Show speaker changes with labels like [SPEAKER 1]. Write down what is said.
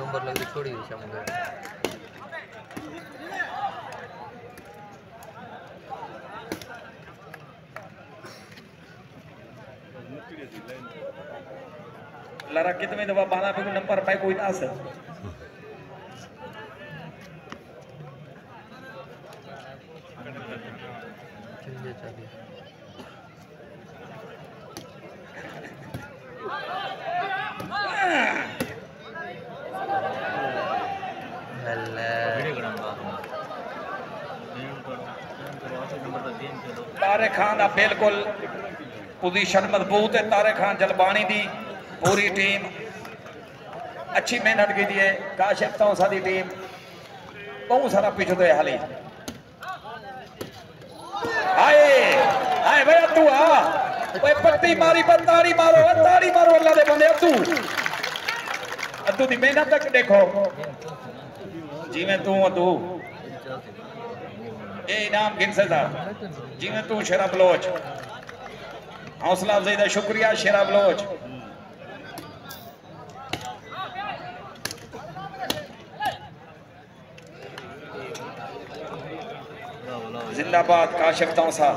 [SPEAKER 1] Number लग छोड़ी शाम
[SPEAKER 2] लरा कितने दफा बाला पे नंबर पाए कोई ना सर तारे खान बिल्कुल पोजीशन मजबूत है। तारे खान जलबानी दी पूरी टीम अच्छी मेहनत की है। काशिफ तौसा दी टीम बहुत सारा पीछे तो हाली आए आए भाई तू आ पत्ती मारी ताड़ी मारो अल्लाह दे बंदे अद्दू दी मेहनत तक देखो जिवें तू ये इनाम गिन सकदा जिवें तू शेरा बलोच हौसला अफजाई का शुक्रिया शेरा बलोच। जिंदाबाद काशिफ तौसा।